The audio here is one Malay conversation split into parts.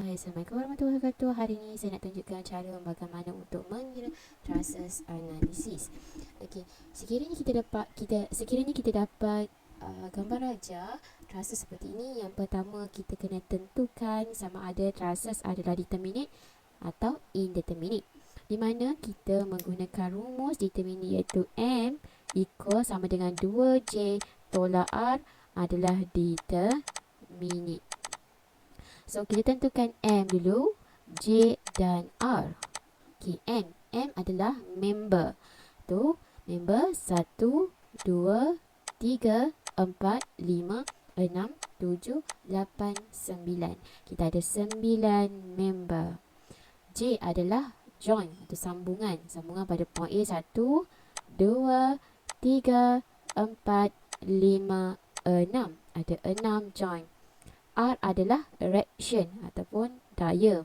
Hai, Assalamualaikum warahmatullahi wabarakatuh. Hari ini saya nak tunjukkan cara bagaimana untuk mengira process analisis. Okey, sekiranya kita dapat gambar raja traces seperti ini, yang pertama kita kena tentukan sama ada traces adalah determinate atau indeterminate. Di mana kita menggunakan rumus determinate iaitu M equal sama dengan 2J tolak R adalah determinate. So, kita tentukan M dulu, J dan R. Okay, M adalah member. Tu, member 1, 2, 3, 4, 5, 6, 7, 8, 9. Kita ada 9 member. J adalah join atau sambungan. Sambungan pada point A 1, 2, 3, 4, 5, 6. Ada 6 join. R adalah reaction ataupun daya.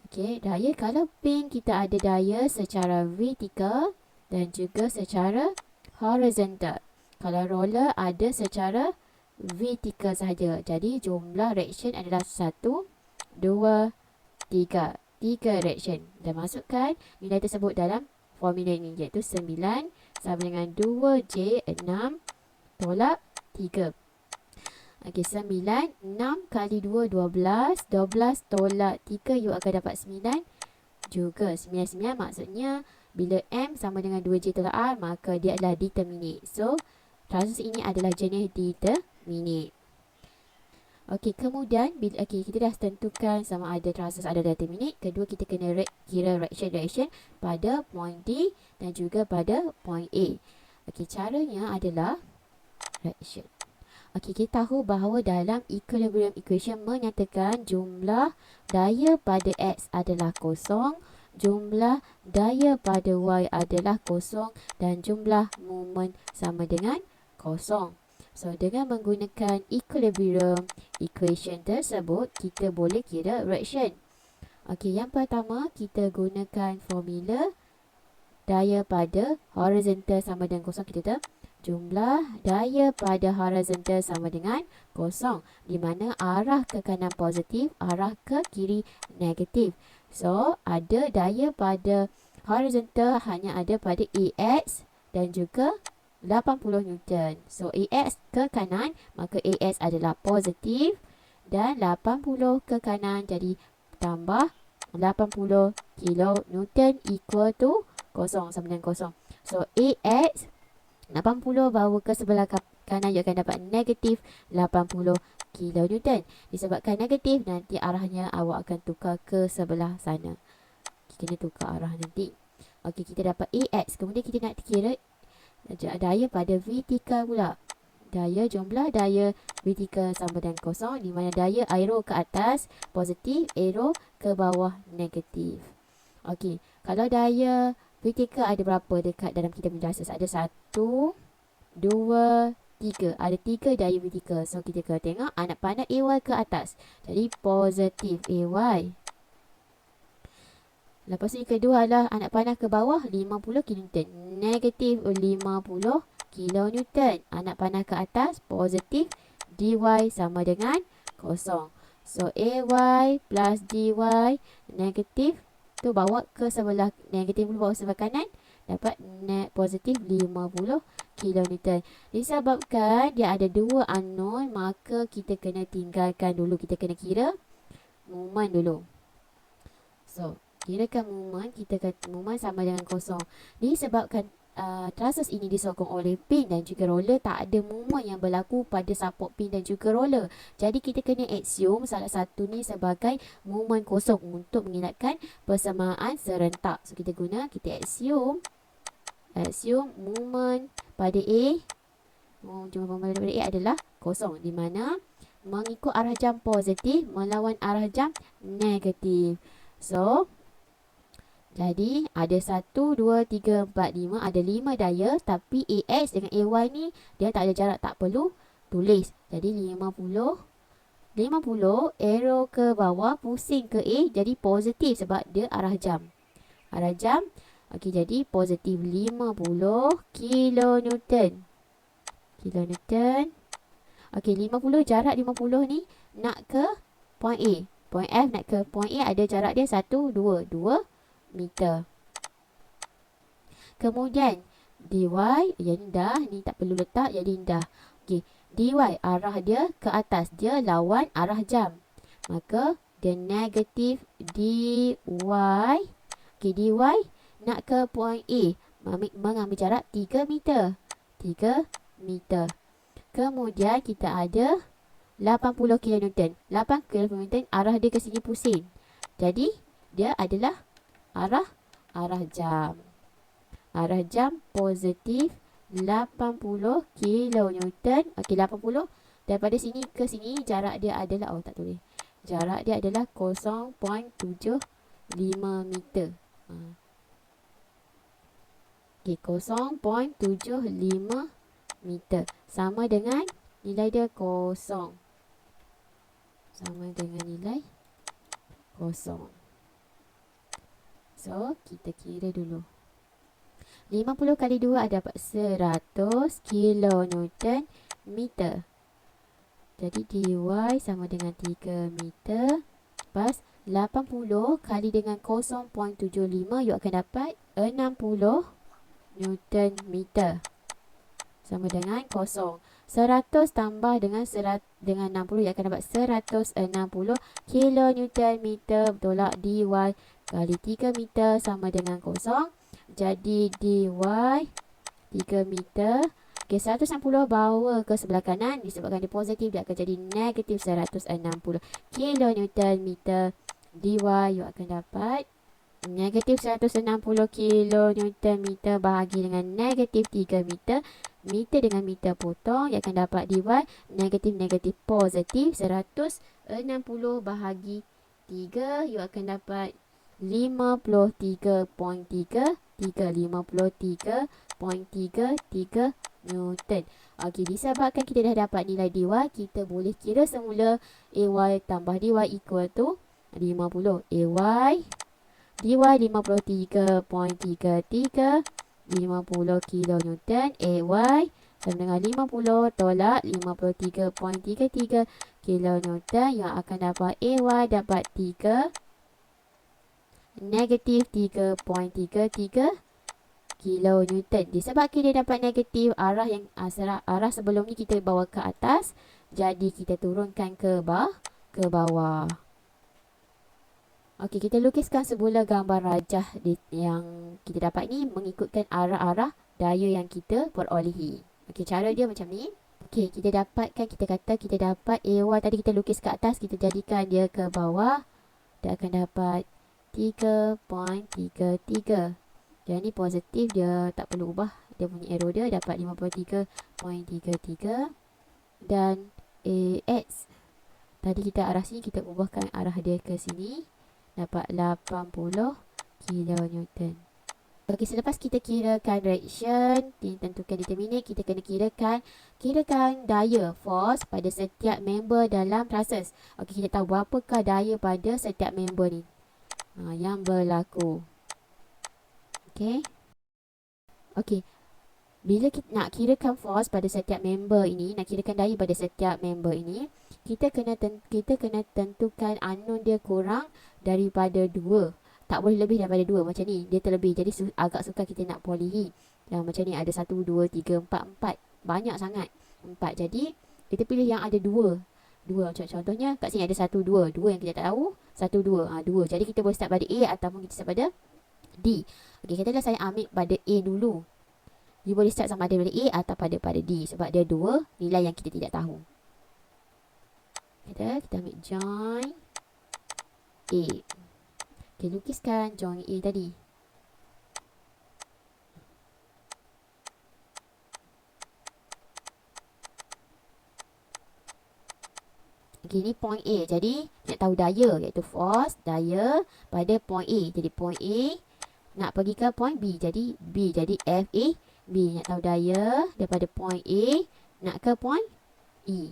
Okey, daya kalau pin kita ada daya secara vertikal dan juga secara horizontal. Kalau roller ada secara vertikal sahaja. Jadi jumlah reaction adalah 1, 2, 3. 3 reaction. Dan masukkan nilai tersebut dalam formula ini iaitu 9 sama dengan 2J 6 tolak 3. Okey, 9, 6 kali 2, 12. 12 tolak 3, you akan dapat 9 juga. 9 maksudnya bila M sama dengan 2J tolak R, maka dia adalah determinate. So, traces ini adalah jenis determinate. Okey, kemudian kita dah tentukan sama ada traces ada determinate. Kedua, kita kena kira reaction pada point D dan juga pada point A. Okey, caranya adalah reaction. Okey, kita tahu bahawa dalam equilibrium equation menyatakan jumlah daya pada X adalah kosong, jumlah daya pada Y adalah kosong dan jumlah moment sama dengan kosong. So, dengan menggunakan equilibrium equation tersebut, kita boleh kira reaction. Okey, yang pertama kita gunakan formula daya pada horizontal sama dengan kosong. Kita jumlah daya pada horizontal sama dengan kosong, di mana arah ke kanan positif, arah ke kiri negatif. So, ada daya pada horizontal hanya ada pada AX dan juga 80 Newton. So, AX ke kanan, maka AX adalah positif dan 80 ke kanan, jadi tambah 80 kilo Newton equal to kosong sama dengan kosong. So, AX 80 bawa ke sebelah kanan, you akan dapat negatif 80 kN. Disebabkan negatif, nanti arahnya awak akan tukar ke sebelah sana. Kena tukar arah nanti. Okey, kita dapat AX. Kemudian kita nak kira daya pada vertikal pula. Jumlah daya vertikal sama dengan kosong, di mana daya arrow ke atas positif, arrow ke bawah negatif. Okey, kalau daya vertikal ada berapa dekat dalam kita punya traces? Ada 1, 2, 3. Ada 3 daya vertikal. So, kita kena tengok anak panah AY ke atas. Jadi, positif AY. Lepas tu, yang kedua adalah anak panah ke bawah 50 kN. Negatif 50 kN. Anak panah ke atas positif DY sama dengan kosong. So, AY plus DY negatif tu bawa ke sebelah negatif dulu, bawa sebelah kanan, dapat positif 50 kN. Disebabkan dia ada 2 unknown, maka kita kena tinggalkan dulu. Kita kena kira moment dulu. So, kirakan moment, kita kata moment sama dengan kosong. Disebabkan traces ini disokong oleh pin dan juga roller, tak ada moment yang berlaku pada support pin dan juga roller. Jadi kita kena assume salah satu ni sebagai moment kosong untuk mengelakkan persamaan serentak. So, kita assume moment pada A, jumlah moment pada A adalah kosong, di mana mengikut arah jam positif melawan arah jam negatif. So, jadi ada 1, 2, 3, 4, 5. Ada 5 daya, tapi AX dengan AY ni dia tak ada jarak, tak perlu tulis. Jadi 50 arrow ke bawah, pusing ke A, jadi positif sebab dia arah jam. Okey, jadi positif 50 kN. Okey, 50, jarak 50 ni nak ke point A. Point F nak ke point A ada jarak dia 1, 2 meter. Kemudian dy, yang ni dah, ni tak perlu letak, jadi dah. Okey, dy arah dia ke atas, dia lawan arah jam. Maka dia negatif dy. Okey, dy nak ke point A mengambil jarak 3 meter. 3 meter. Kemudian kita ada 80 kN. 8 kN arah dia ke sini pusing. Jadi dia adalah arah jam. Arah jam positif 80 kN. Okey, 80 daripada sini ke sini jarak dia adalah, oh tak tulis. Jarak dia adalah 0.75 meter. Okey, 0.75 meter. Sama dengan nilai dia 0. Sama dengan nilai 0. So, kita kira dulu. 50 kali 2 dapat 100 kilonewton meter. Jadi dy sama dengan 3 meter. Lepas 80 kali dengan 0.75, you akan dapat 60 Newton meter. Sama dengan 0. 100 tambah dengan 60, you akan dapat 160 kilonewton meter. Tolak dy kali 3 meter sama dengan 0. Jadi dy 3 meter. Okay, 160 bawa ke sebelah kanan. Disebabkan dia positif, dia akan jadi negatif 160 kilonewton meter. Dy you akan dapat negatif 160 kilonewton meter bahagi dengan negatif 3 meter. Meter dengan meter potong, you akan dapat dy negatif positif 160 bahagi 3, you akan dapat 53.33 Newton. Okey, disebabkan kita dah dapat nilai dy, kita boleh kira semula ay tambah dy equal to 50. Ay dy 53.33 50 kilonewton. Ay sama dengan 50 tolak 53.33 kilonewton, yang akan dapat ay dapat 3 negatif 3.33 kilonewton. Disebabkan dia dapat negatif, arah yang arah sebelum ni kita bawa ke atas, jadi kita turunkan ke bawah. Okey, kita lukiskan semula gambar rajah yang kita dapat ni mengikutkan arah-arah daya yang kita perolehi. Okey, cara dia macam ni. Okey, kita dapat ay tadi kita lukis ke atas, kita jadikan dia ke bawah. Dia akan dapat 3.33. Yang ni positif, dia tak perlu ubah dia punya arrow dia, dapat 53.33. Dan AX tadi kita arah sini, kita ubahkan arah dia ke sini, dapat 80 kilonewton. Okey, selepas kita kirakan reaction, tentukan determinate, kita kena kirakan daya force pada setiap member dalam process. Okey, kita tahu berapakah daya pada setiap member ni yang berlaku. Okey, bila kita nak kirakan force pada setiap member ini, nak kirakan daya pada setiap member ini, kita kena tentukan unknown dia kurang daripada 2. Tak boleh lebih daripada 2. Macam ni, dia terlebih. Jadi agak sukar kita nak polehi. Yang macam ni ada 1, 2, 3, 4. Banyak sangat. 4. Jadi, kita pilih yang ada 2. Contohnya, kat sini ada 1, 2. 2 yang kita tak tahu. 1, 2. 2. Jadi, kita boleh start pada A ataupun kita start pada D. Okey, katalah saya ambil pada A dulu. You boleh start sama ada pada A atau pada D. Sebab dia 2 nilai yang kita tidak tahu. Kita ambil join A. Okay, lukiskan join A tadi. Okay, ni point A. Jadi, nak tahu daya, iaitu force, daya pada point A. Jadi, point A nak pergi ke point B. Jadi, B. Jadi, FA B. Nak tahu daya daripada point A nak ke point E.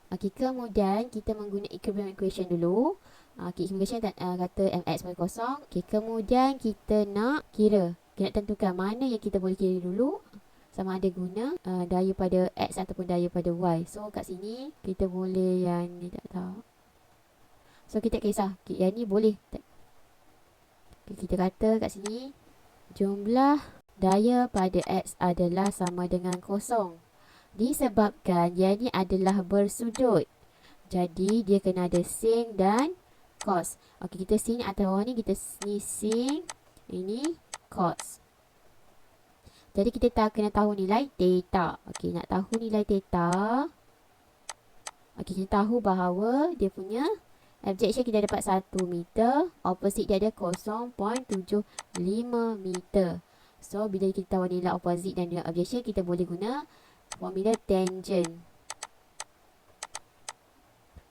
Okey, kemudian kita menggunakan equilibrium equation dulu. Okey, equilibrium equation kata mx = kosong. Okey, kemudian kita nak kira. Kita nak tentukan mana yang kita boleh kira dulu. Sama ada guna daya pada x ataupun daya pada y. So, kat sini kita boleh yang ni tak tahu. So kita kisah, yang ni boleh. Kita kata kat sini, jumlah daya pada X adalah sama dengan kosong. Disebabkan yang ni adalah bersudut. Jadi dia kena ada sin dan cos. Okey, kita sin atas bawah ni, kita ni sin, ini cos. Jadi kita kena tahu nilai theta. Okey, nak tahu nilai theta. Okey, kita tahu bahawa dia punya objection kita dapat 1 meter, opposite dia ada 0.75 meter. So bila kita tahu nilai opposite dan nilai objection, kita boleh guna formula tangent,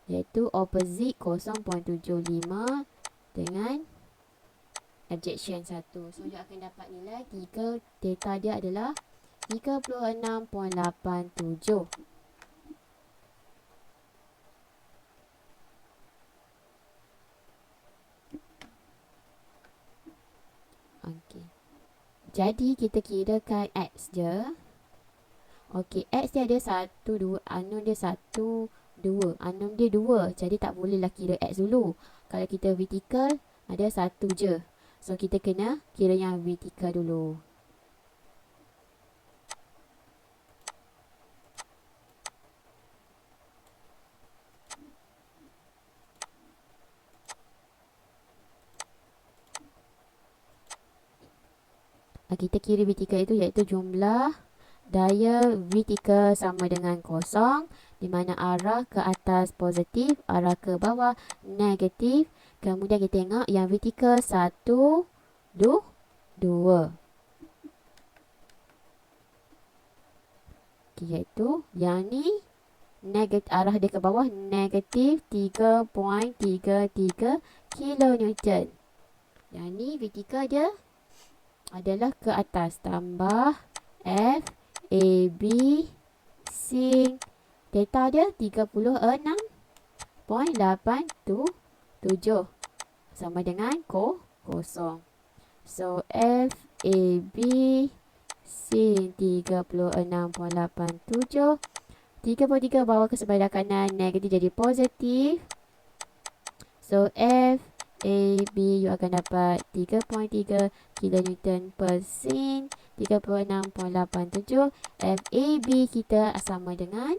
iaitu opposite 0.75 dengan objection 1. So dia akan dapat nilai 3, theta dia adalah 36.87. Okey. Jadi kita kirakan X je. Okey, X dia ada 1, 2, unknown dia 1, 2. Unknown dia 2. Jadi tak bolehlah kira X dulu. Kalau kita vertical, ada 1 je. So kita kena kira yang vertical dulu. Kita kira vertical itu iaitu jumlah daya vertikal sama dengan kosong, di mana arah ke atas positif, arah ke bawah negatif. Kemudian kita tengok yang vertikal 1, 2. Iaitu yang ni negatif, arah dia ke bawah negatif 3.33 kilonewton. Yang ni vertikal dia adalah ke atas, tambah F A B sin theta dia 36.87 sama dengan kosong. So F A B sin 36.87, 33 bawa ke sebelah kanan, negatif jadi positif. So F A, B, you akan dapat 3.3 kilonewton per sin 36.87. F, A, B kita sama dengan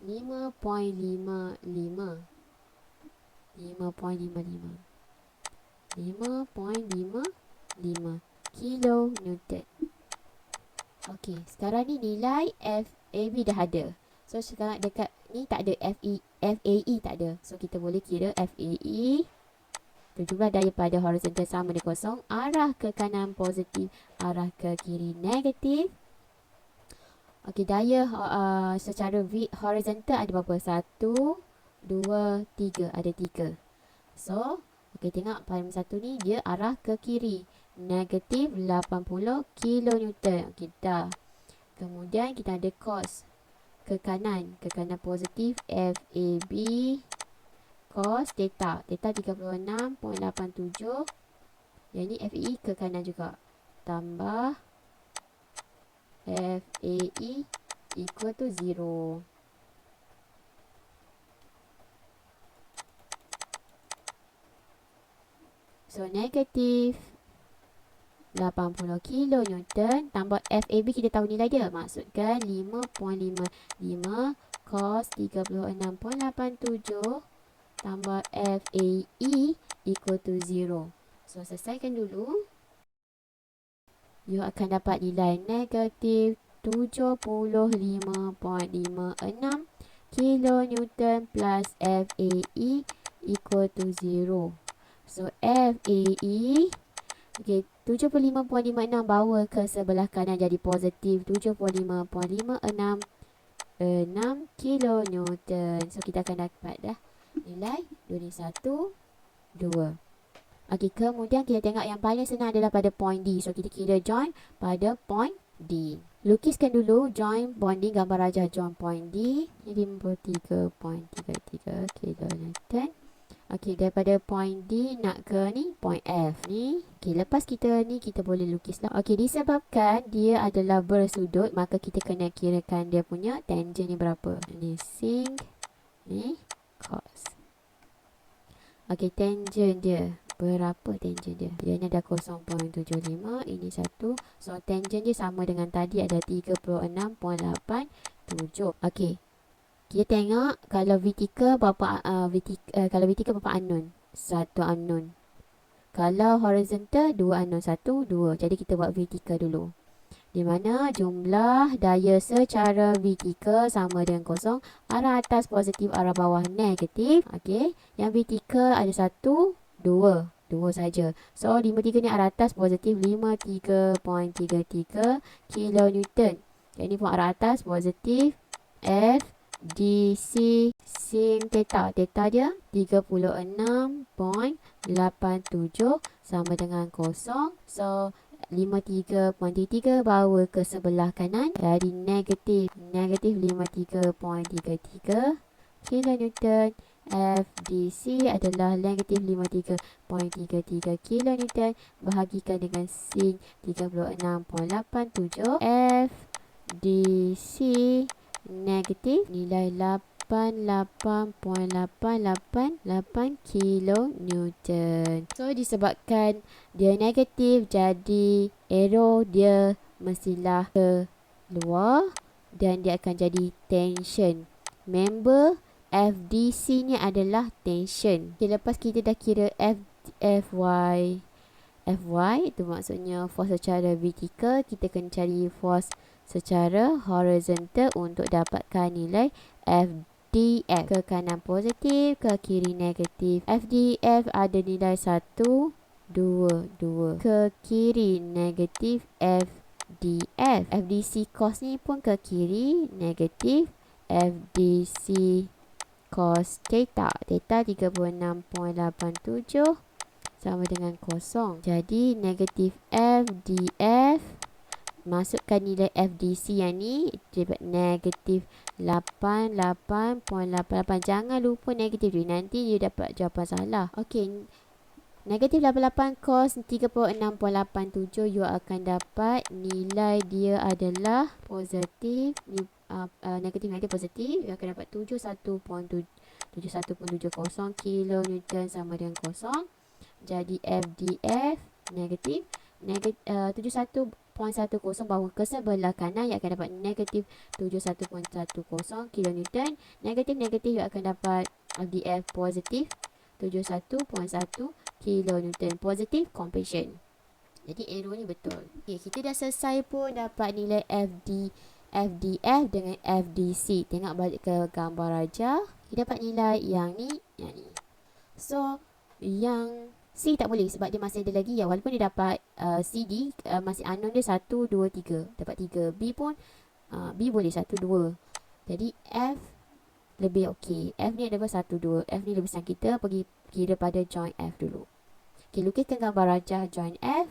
5.55 kilonewton. Okey, sekarang ni nilai FAB dah ada. So sekarang dekat ni tak ada FAE tak ada. So kita boleh kira FAE. Jumlah daya pada horizontal sama dengan kosong. Arah ke kanan positif, arah ke kiri negatif. Okey, daya secara horizontal ada berapa? 1, 2, 3. Ada 3. So, okey, tengok pada satu ni dia arah ke kiri. Negatif 80 kilonewton. Okey, dah. Kemudian kita ada cos ke kanan positif FAB cos theta. Theta 36.87. Yang ni FAE ke kanan juga. Tambah FAE equal to 0. So, negatif 80 kilonewton tambah FAB kita tahu nilai dia. Maksudkan 5.55 cos 36.87 tambah FAE equal to 0. So, selesaikan dulu. You akan dapat nilai negatif 75.56 kilonewton plus FAE equal to 0. So, FAE, okay, 75.56 bawa ke sebelah kanan jadi positif 75.56 kilonewton. So, kita akan dapat dah nilai 212. Okey, kemudian kita tengok yang paling senang adalah pada point D. So, kita kira join pada point D. Lukiskan dulu join bonding gambar rajah join point D. 53.33 kilonewton. Okey, daripada point D nak ke ni, point F ni. Okey, lepas kita ni, kita boleh lukislah. Okey, disebabkan dia adalah bersudut, maka kita kena kirakan dia punya tangent ni berapa. Ni sin, ni cos. Okey, tangent dia. Berapa tangent dia? Dia ni ada 0.75, ini 1. So, tangent dia sama dengan tadi, ada 36.87. Okey. Kita tengok kalau vertical berapa kalau vertical berapa unknown? Satu unknown. Kalau horizontal dua unknown, 1 2. Jadi kita buat vertical dulu. Di mana jumlah daya secara vertical sama dengan kosong, arah atas positif, arah bawah negatif. Okey, yang vertical ada 1 2 saja. So 53 ni arah atas positif 53.33 kilonewton. Jadi pun arah atas positif F DC sin theta. Theta dia 36.87 sama dengan kosong. So 53.33 bawa ke sebelah kanan. Jadi negatif 53.33 kilonewton. FDC adalah negatif 53.33 kilonewton bahagikan dengan sin 36.87. FDC negatif nilai 88.888 kilonewton. So disebabkan dia negatif, jadi arrow dia mestilah ke luar dan dia akan jadi tension. Member FDC ni adalah tension. Okay, lepas kita dah kira FY itu maksudnya force secara vertical, kita kena cari force secara horizontal untuk dapatkan nilai FDF. Ke kanan positif, ke kiri negatif. FDF ada nilai 1 2 2. Ke kiri negatif FDF. FDC cos ni pun ke kiri negatif FDC cos theta. Theta 36.87 sama dengan kosong. Jadi negatif FDF, masukkan nilai FDC yang ni, dapat negatif 88.88. Jangan lupa negatif ni, nanti dia dapat jawapan salah. Okey, negatif 88 cos 36.87, you akan dapat nilai dia adalah positif. Negatif positif, you akan dapat 71.70 kilonewton sama dengan kosong. Jadi FDF negatif 71.10 bawa ke sebelah kanan, you akan dapat negatif 71.10 kilonewton. Negatif you akan dapat FDF positif 71.1 kilonewton. Positif compression. Jadi arrow ni betul. Okay, kita dah selesai pun dapat nilai FDF dengan FDC. Tengok balik ke gambar raja, kita dapat nilai yang ni, yang ni. So yang C tak boleh sebab dia masih ada lagi ya. Walaupun dia dapat CD, masih unknown dia 1 2 3, dapat 3. B pun B boleh 1 2. Jadi F lebih okey. F ni ada 1 2. F ni lebih senang. Kita pergi kira pada join F dulu. Okey, lukiskan gambar rajah join F.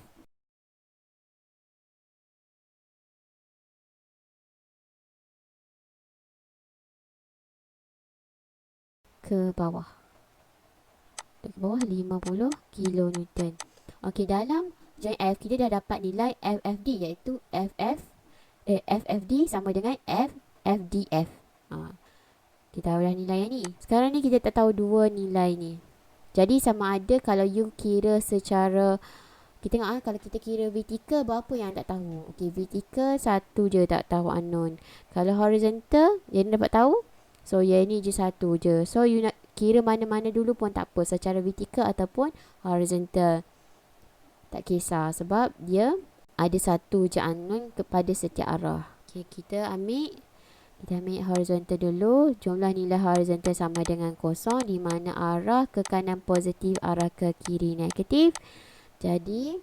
Ke bawah. Ke bawah 50 kilonewton. Okey, dalam join F kita dah dapat nilai FFD, iaitu FFD sama dengan FDF. Kita tahu dah nilai yang ni. Sekarang ni kita tak tahu dua nilai ni. Jadi sama ada kalau you kira secara, kita tengok kalau kita kira vertical berapa yang tak tahu. Okey, vertical satu je tak tahu unknown. Kalau horizontal yang dapat tahu, so yang ni je satu je. So you nak kira mana-mana dulu pun tak apa, secara vertical ataupun horizontal. Tak kisah sebab dia ada satu je unknown kepada setiap arah. Okay, kita ambil horizontal dulu. Jumlah nilai horizontal sama dengan kosong, di mana arah ke kanan positif, arah ke kiri negatif. Jadi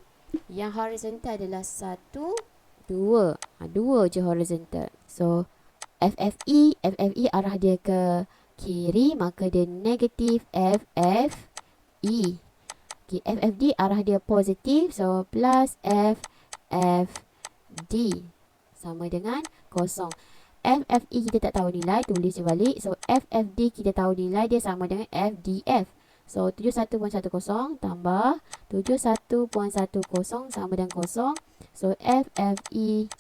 yang horizontal adalah 1 2. 2 je horizontal. So FFE arah dia ke kiri, maka dia negatif FFE. Okay, FFD arah dia positif, so plus FFD sama dengan kosong. FFE kita tak tahu nilai, tulis je balik. So FFD kita tahu nilai dia sama dengan FDF. So 71.10 tambah 71.10 sama dengan kosong. So FFE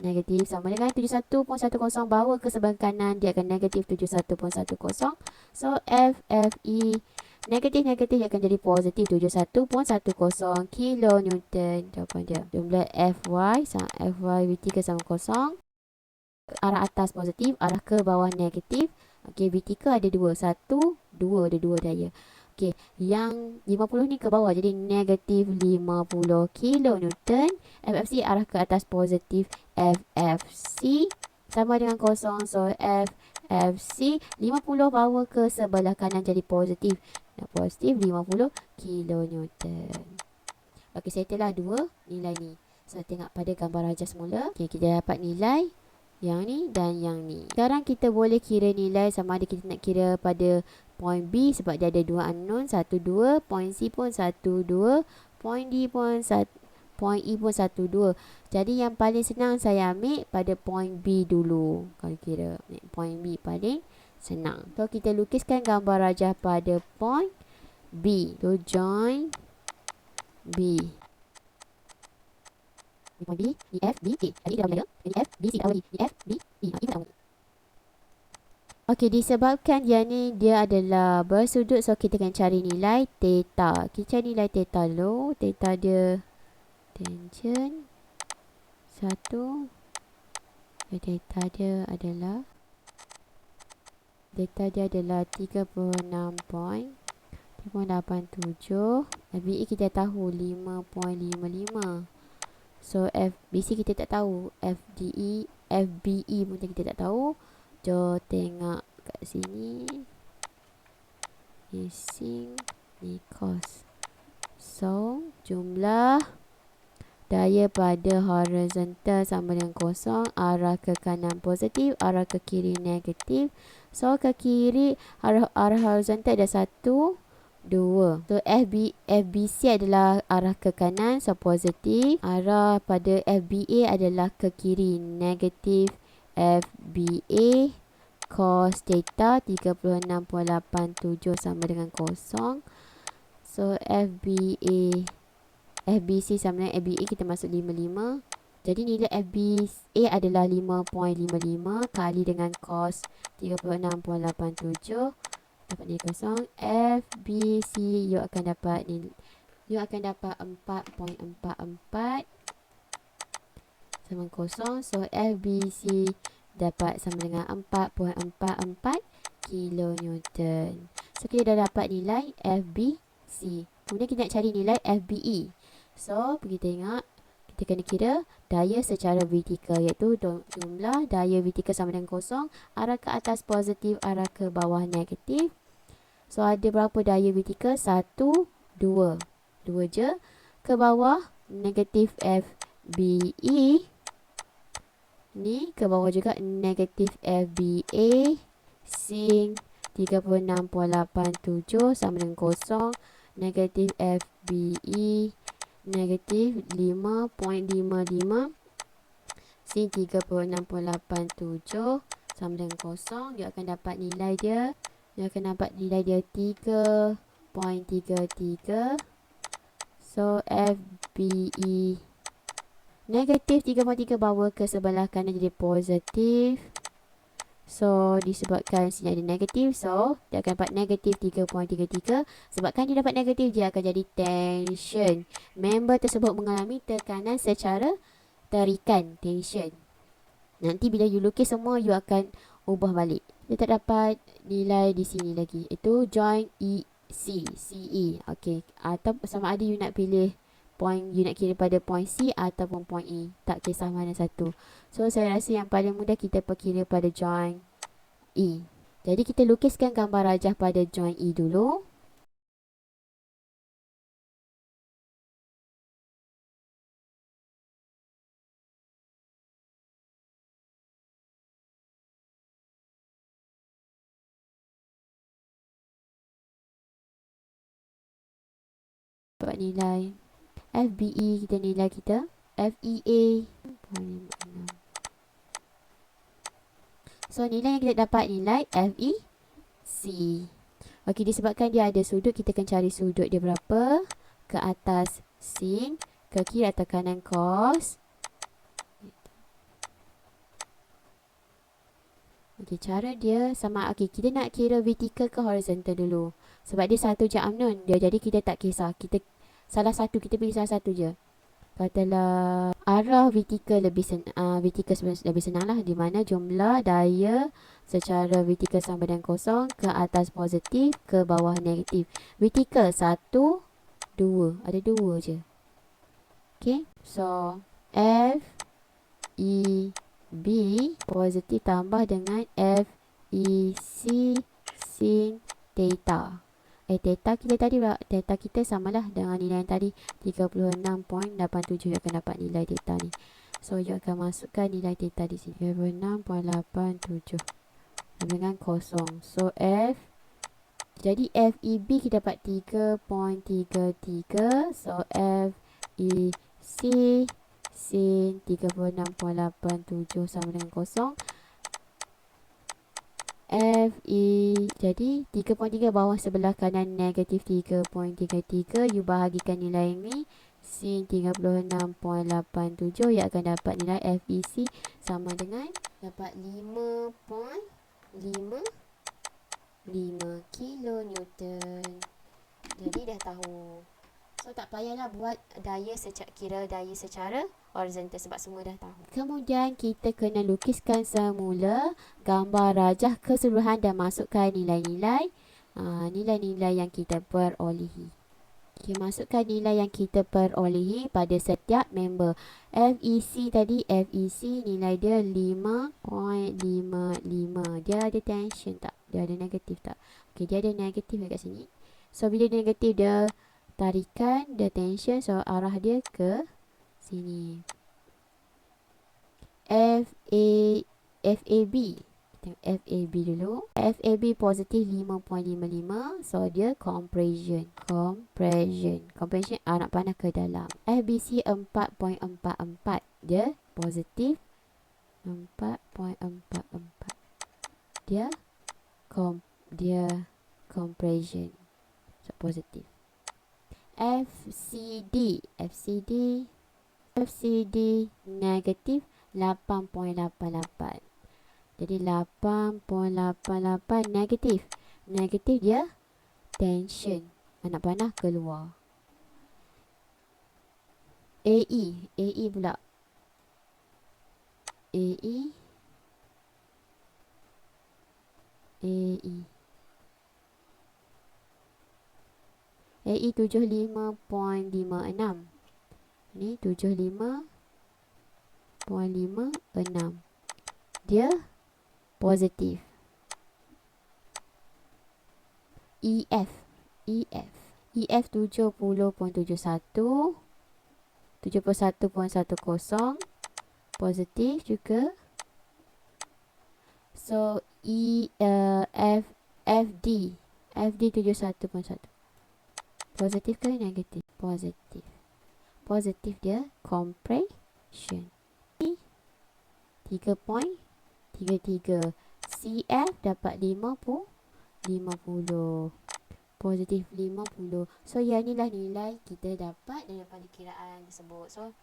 negatif sama dengan 71.10 bawa ke sebelah kanan, dia akan negatif 71.10. So FFE negatif dia akan jadi positif 71.10 kilonewton. Jawapan dia. Jumlah Fy sama Fy sama kosong. Arah atas positif, arah ke bawah negatif. Okey, vertikal ada dua. Satu, dua, ada dua daya. Okey, yang 50 ni ke bawah, jadi negatif 50 kilonewton. FFC arah ke atas positif, FFC sama dengan kosong. So FFC 50 bawa ke sebelah kanan jadi positif. Positif 50 kilonewton. Okey, saya telah dua nilai ni. Saya tengok pada gambar ajar semula. Okey, kita dapat nilai yang ni dan yang ni. Sekarang kita boleh kira nilai sama ada kita nak kira pada point B sebab dia ada dua unknown, 1, 2, point C pun 1, 2, point D pun 1, point E pun 1, 2. Jadi yang paling senang saya ambil pada point B dulu. Kalau kira point B paling senang. So kita lukiskan gambar rajah pada point B. So join B. Point B, E, F, B, A. Jadi kita dah E, F, B, C, E, F, B, E. Ini kita okey, disebabkan dia adalah bersudut, so kita akan cari nilai theta. Kita cari nilai theta dulu. Theta dia tangent 1. Theta dia adalah 36.387. FBE kita tahu 5.55. So FBC kita tak tahu, FDE, FBE pun kita tak tahu. Jom tengok kat sini. Ni sin, ni cos. So jumlah daya pada horizontal sama dengan kosong, arah ke kanan positif, arah ke kiri negatif. So ke kiri arah horizontal ada 1, 2. So FBC adalah arah ke kanan, so positif. Arah pada FBA adalah ke kiri, negatif. FBA cos theta 36.87 sama dengan kosong. So FBC sama dengan FBA, kita masuk 55. Jadi nilai FBA adalah 5.55 kali dengan cos 36.87. Dapat nilai kosong. FBC you akan dapat 4.44 sama kosong. So FBC dapat sama dengan 4.44 kilonewton. So kita dah dapat nilai FBC. Kemudian kita nak cari nilai FBE. So pergi tengok, kita kena kira daya secara vertikal, iaitu jumlah daya vertikal sama dengan kosong, arah ke atas positif, arah ke bawah negatif. So ada berapa daya vertikal? 1, 2. 2 je. Ke bawah negatif FBE. Ni ke bawah juga negatif FBA sin 36.87 sama dengan kosong. Negatif FBE negatif 5.55 sin 36.87 sama dengan kosong. Dia akan dapat nilai dia. 3.33. So FBE negatif 3.3 bawa ke sebelah kanan jadi positif. So disebabkan sini ada negatif, so dia akan dapat negatif 3.33. Sebabkan dia dapat negatif, dia akan jadi tension. Member tersebut mengalami tekanan secara terikan, tension. Nanti bila you lukis semua, you akan ubah balik. Dia tak dapat nilai di sini lagi. Itu join CE. Okey. Atau sama ada you nak pilih point, you nak kira pada point C ataupun point E. Tak kisah mana satu. So saya rasa yang paling mudah kita perkira pada join E. Jadi kita lukiskan gambar rajah pada join E dulu. Dapat nilai FBE, kita nilai kita FEA 0.56. So nilai yang kita dapat nilai FEC. Okey, disebabkan dia ada sudut, kita akan cari sudut dia berapa. Ke atas sin, ke kiri atau kanan cos. Okey, cara dia sama. Okey, kita nak kira vertical ke horizontal dulu. Sebab dia satu je unknown dia, jadi kita tak kisah. Kita salah satu, kita pilih salah satu je. Katalah arah vertikal lebih lebih senang lah, di mana jumlah daya secara vertikal sama dengan kosong, ke atas positif, ke bawah negatif. Vertikal 1, 2, ada 2 je. Okay, so F E B positif tambah dengan F E C sin theta. Theta kita tadi, theta kita samalah dengan nilai yang tadi, 36.87. You akan dapat nilai theta ni. So you akan masukkan nilai theta di sini, 36.87 dengan kosong. So F, jadi FEB kita dapat 3.33. So FEC sin 36.87 sama dengan kosong. FE, jadi 3.3 bawah sebelah kanan negatif 3.33. You bahagikan nilai ini sin 36.87. You akan dapat nilai FEC sama dengan dapat 5.55 kilonewton. Jadi dah tahu. So tak payahlah buat kira daya secara horizontal sebab semua dah tahu. Kemudian kita kena lukiskan semula gambar rajah keseluruhan dan masukkan nilai-nilai nilai-nilai yang kita perolehi. Okay, masukkan nilai yang kita perolehi pada setiap member. FEC tadi, FEC nilai dia 5.55. Dia ada tension tak? Dia ada negatif tak? Okay, dia ada negatif dekat sini. So bila negatif, dia tarikan, dia tension, so arah dia ke sini. FAB, kita FAB dulu. FAB positif 5.55. So dia compression nak panah ke dalam. FBC 4.44. Dia positif 4.44. Dia compression, so positif. FCD negatif 8.88. Jadi 8.88 negatif. Negatif dia tension, anak panah keluar. AE pula. AE 75.56. Ni 75.56. Dia positif. EF 70.71. 71.10 positif juga. So FD 71.1. Positif ke negatif? Positif. Positif dia compression. 3.33. CF dapat 50. Positif 50. So yang inilah nilai kita dapat daripada kiraan tersebut. So